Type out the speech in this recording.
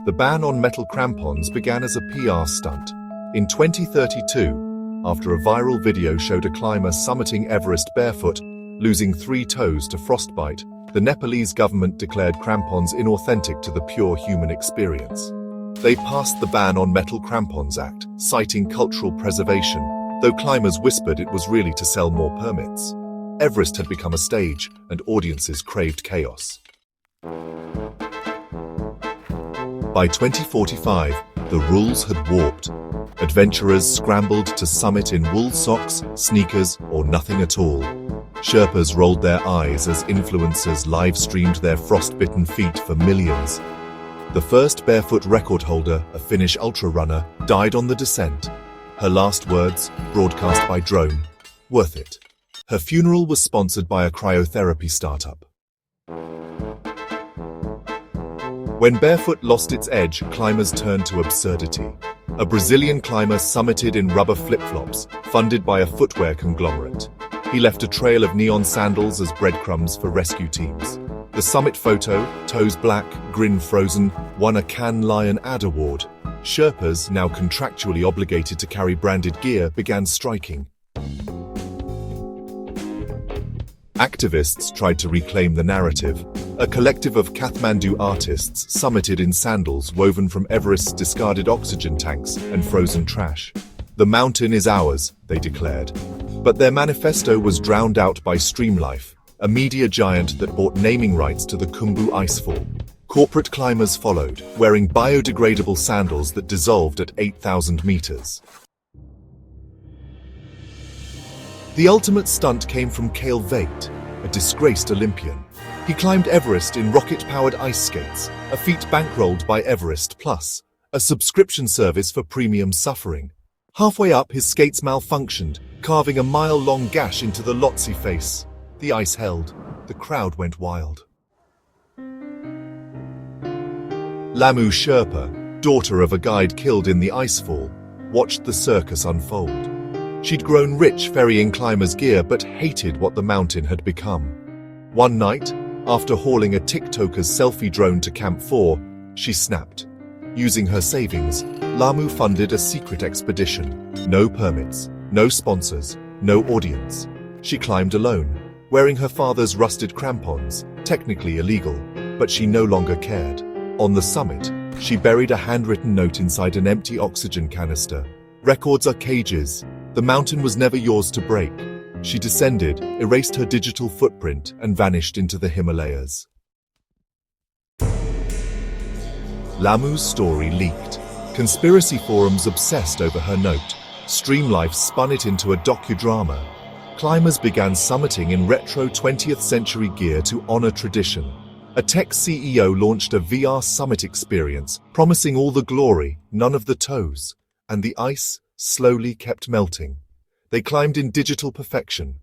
The ban on metal crampons began as a PR stunt. In 2032, after a viral video showed a climber summiting Everest barefoot, losing 3 toes to frostbite, the Nepalese government declared crampons inauthentic to the pure human experience. They passed the Ban on Metal Crampons Act, citing cultural preservation, though climbers whispered it was really to sell more permits. Everest had become a stage, and audiences craved chaos. By 2045, the rules had warped. Adventurers scrambled to summit in wool socks, sneakers, or nothing at all. Sherpas rolled their eyes as influencers live-streamed their frostbitten feet for millions. The first barefoot record holder, a Finnish ultra-runner, died on the descent. Her last words, broadcast by drone, "Worth it." Her funeral was sponsored by a cryotherapy startup. When barefoot lost its edge, climbers turned to absurdity. A Brazilian climber summited in rubber flip-flops, funded by a footwear conglomerate. He left a trail of neon sandals as breadcrumbs for rescue teams. The summit photo, toes black, grin frozen, won a Cannes Lion Ad Award. Sherpas, now contractually obligated to carry branded gear, began striking. Activists tried to reclaim the narrative. A collective of Kathmandu artists summited in sandals woven from Everest's discarded oxygen tanks and frozen trash. "The mountain is ours," they declared. But their manifesto was drowned out by Streamlife, a media giant that bought naming rights to the Khumbu icefall. Corporate climbers followed, wearing biodegradable sandals that dissolved at 8,000 meters. The ultimate stunt came from Cale Veit, a disgraced Olympian. He climbed Everest in rocket-powered ice skates, a feat bankrolled by Everest Plus, a subscription service for premium suffering. Halfway up, his skates malfunctioned, carving a mile-long gash into the Lhotse face. The ice held. The crowd went wild. Lhamu Sherpa, daughter of a guide killed in the icefall, watched the circus unfold. She'd grown rich ferrying climbers' gear but hated what the mountain had become. One night, after hauling a TikToker's selfie drone to Camp 4, she snapped. Using her savings, Lhamu funded a secret expedition. No permits, no sponsors, no audience. She climbed alone, wearing her father's rusted crampons, technically illegal, but she no longer cared. On the summit, she buried a handwritten note inside an empty oxygen canister. "Records are cages. The mountain was never yours to break." She descended, erased her digital footprint, and vanished into the Himalayas. Lhamu's story leaked. Conspiracy forums obsessed over her note. Streamlife spun it into a docudrama. Climbers began summiting in retro 20th century gear to honor tradition. A tech CEO launched a VR summit experience, promising all the glory, none of the toes. And the ice slowly kept melting. They climbed in digital perfection,